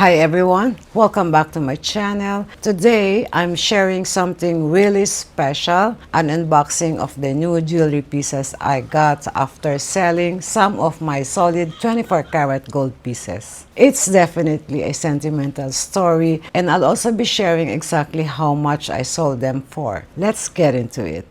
Hi everyone, welcome back to my channel. Today, I'm sharing something really special, an unboxing of the new jewelry pieces I got after selling some of my solid 24 karat gold pieces. It's definitely a sentimental story, and I'll also be sharing exactly how much I sold them for. Let's get into it.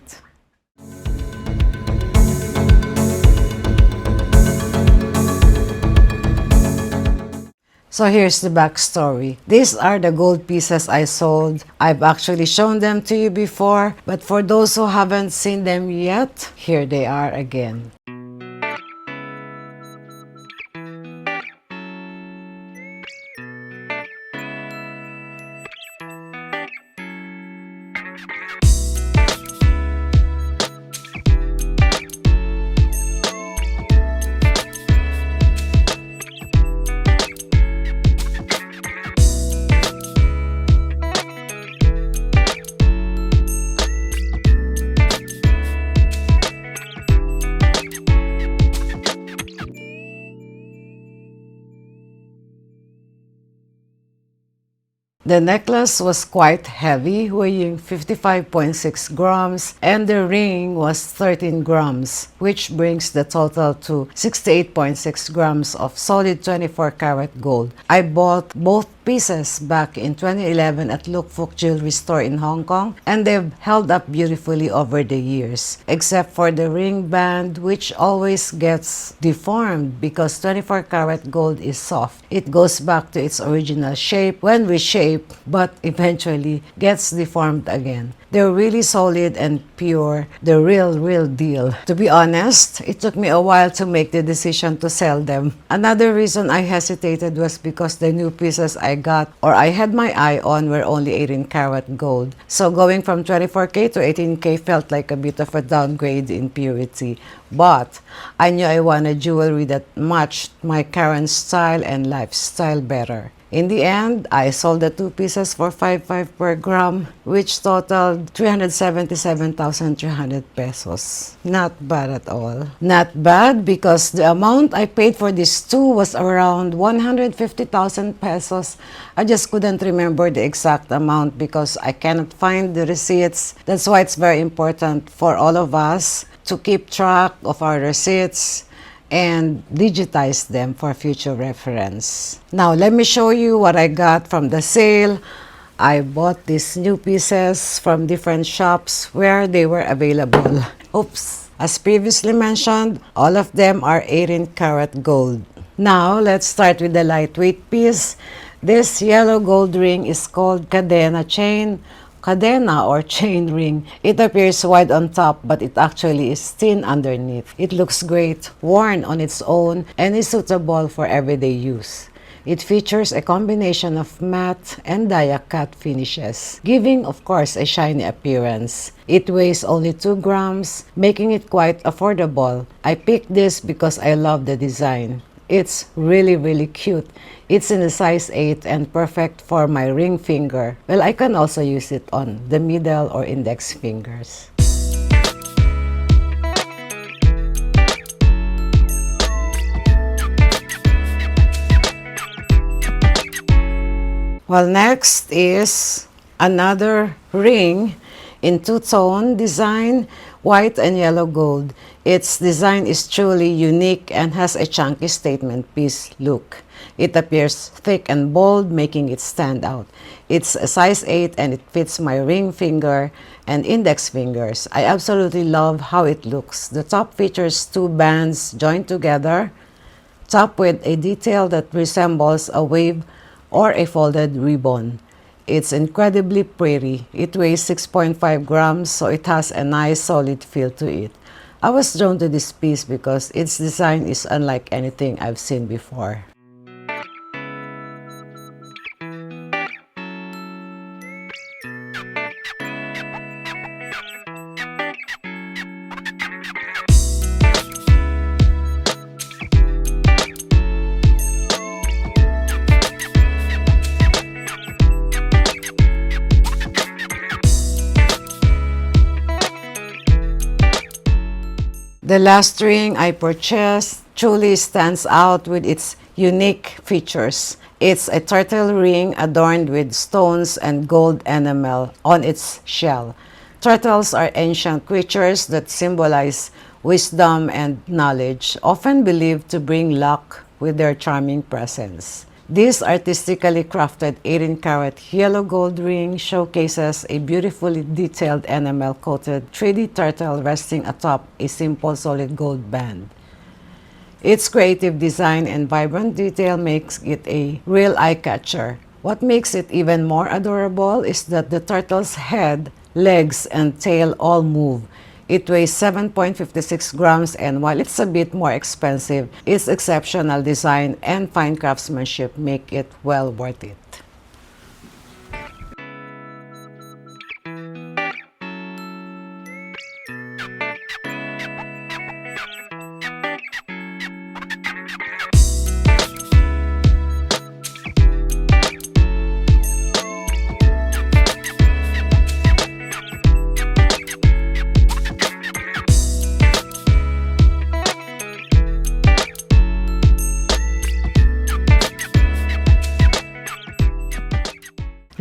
So here's the backstory. These are the gold pieces I sold. I've actually shown them to you before, but for those who haven't seen them yet, here they are again. The necklace was quite heavy, weighing 55.6 grams, and the ring was 13 grams, which brings the total to 68.6 grams of solid 24 karat gold. I bought both pieces back in 2011 at Luk Fook Jewelry Store in Hong Kong, and they've held up beautifully over the years, except for the ring band, which always gets deformed because 24 karat gold is soft. It goes back to its original shape when reshaped, but eventually gets deformed again. They're really solid and pure, the real deal. To be honest, it took me a while to make the decision to sell them. Another reason I hesitated was because the new pieces I got or I had my eye on were only 18 karat gold. So going from 24K to 18K felt like a bit of a downgrade in purity. But I knew I wanted jewelry that matched my current style and lifestyle better. In the end, I sold the two pieces for 5.5 per gram, which totaled 377,300 pesos. Not bad at all. Not bad because the amount I paid for these two was around 150,000 pesos. I just couldn't remember the exact amount because I cannot find the receipts. That's why it's very important for all of us to keep track of our receipts and digitize them for future reference. Now, let me show you what I got from the sale. I bought these new pieces from different shops where they were available. Oops! As previously mentioned, all of them are 18 karat gold. Now, let's start with the lightweight piece. This yellow gold ring is called cadena or chain ring. It appears wide on top, but it actually is thin underneath. It looks great, worn on its own, and is suitable for everyday use. It features a combination of matte and dia-cut finishes, giving, of course, a shiny appearance. It weighs only 2 grams, making it quite affordable. I picked this because I love the design. It's really cute. It's in a size 8 and perfect for my ring finger. Well, I can also use it on the middle or index fingers. Well, next is another ring in two-tone design, white and yellow gold. Its design is truly unique and has a chunky statement piece look. It appears thick and bold, making it stand out. It's a size 8 and it fits my ring finger and index fingers. I absolutely love how it looks. The top features two bands joined together, topped with a detail that resembles a wave or a folded ribbon. It's incredibly pretty. It weighs 6.5 grams, so it has a nice solid feel to it. I was drawn to this piece because its design is unlike anything I've seen before. The last ring I purchased truly stands out with its unique features. It's a turtle ring adorned with stones and gold enamel on its shell. Turtles are ancient creatures that symbolize wisdom and knowledge, often believed to bring luck with their charming presence. This artistically crafted 18-karat yellow gold ring showcases a beautifully detailed enamel-coated 3D turtle resting atop a simple solid gold band. Its creative design and vibrant detail makes it a real eye-catcher. What makes it even more adorable is that the turtle's head, legs, and tail all move. It weighs 7.56 grams, and while it's a bit more expensive, its exceptional design and fine craftsmanship make it well worth it.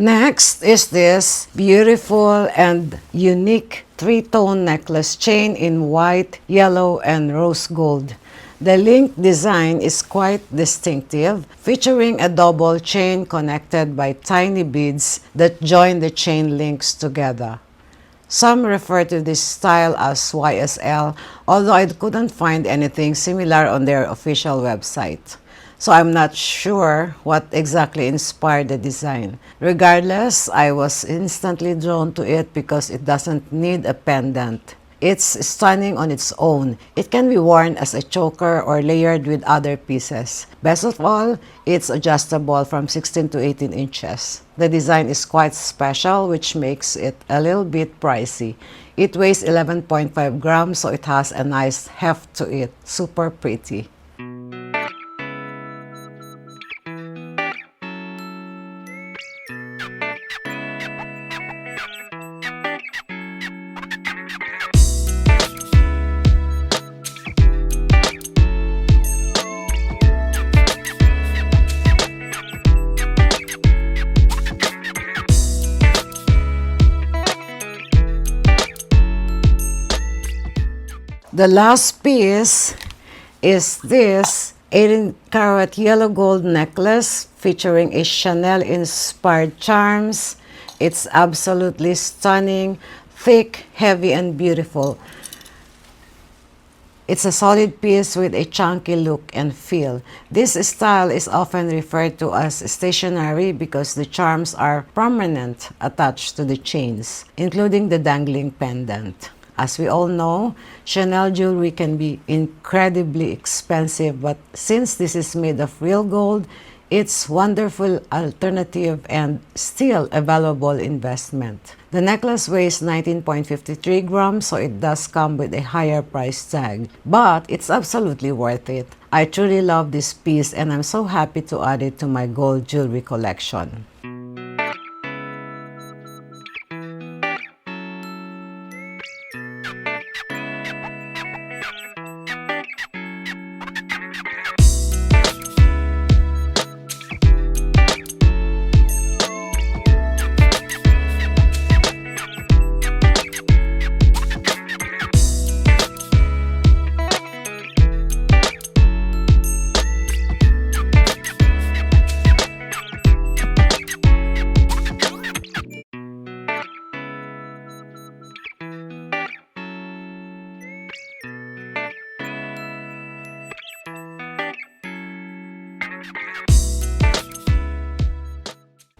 Next is this beautiful and unique three-tone necklace chain in white, yellow, and rose gold. The link design is quite distinctive, featuring a double chain connected by tiny beads that join the chain links together. Some refer to this style as YSL, although I couldn't find anything similar on their official website. So I'm not sure what exactly inspired the design. Regardless, I was instantly drawn to it because it doesn't need a pendant. It's stunning on its own. It can be worn as a choker or layered with other pieces. Best of all, it's adjustable from 16 to 18 inches. The design is quite special, which makes it a little bit pricey. It weighs 11.5 grams, so it has a nice heft to it. Super pretty. The last piece is this 18-karat yellow gold necklace featuring a Chanel-inspired charms. It's absolutely stunning, thick, heavy, and beautiful. It's a solid piece with a chunky look and feel. This style is often referred to as stationary because the charms are prominent attached to the chains, including the dangling pendant. As we all know, Chanel jewelry can be incredibly expensive, but since this is made of real gold, it's a wonderful alternative and still a valuable investment. The necklace weighs 19.53 grams, so it does come with a higher price tag, but it's absolutely worth it. I truly love this piece and I'm so happy to add it to my gold jewelry collection.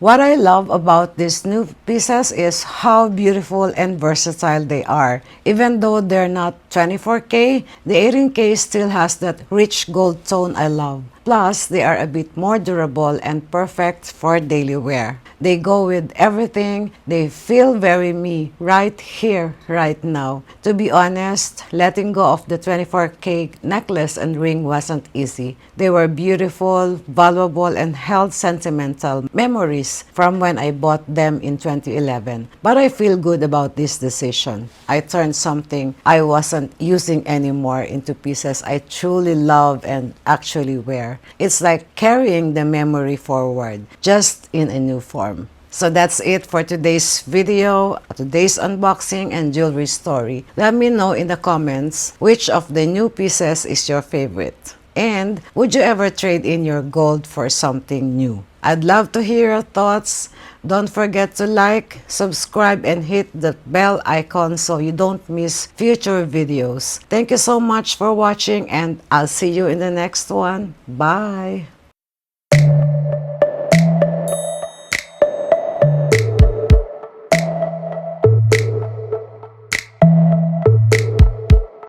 What I love about these new pieces is how beautiful and versatile they are. Even though they're not 24K, the 18K still has that rich gold tone I love. Plus, they are a bit more durable and perfect for daily wear. They go with everything. They feel very me right here, right now. To be honest, letting go of the 24K necklace and ring wasn't easy. They were beautiful, valuable, and held sentimental memories from when I bought them in 2011. But I feel good about this decision. I turned something I wasn't using anymore into pieces I truly love and actually wear. there. It's like carrying the memory forward, just in a new form. So that's it for today's video, today's unboxing and jewelry story. Let me know in the comments which of the new pieces is your favorite. And would you ever trade in your gold for something new? I'd love to hear your thoughts. Don't forget to like, subscribe, and hit the bell icon so you don't miss future videos. Thank you so much for watching, and I'll see you in the next one. Bye!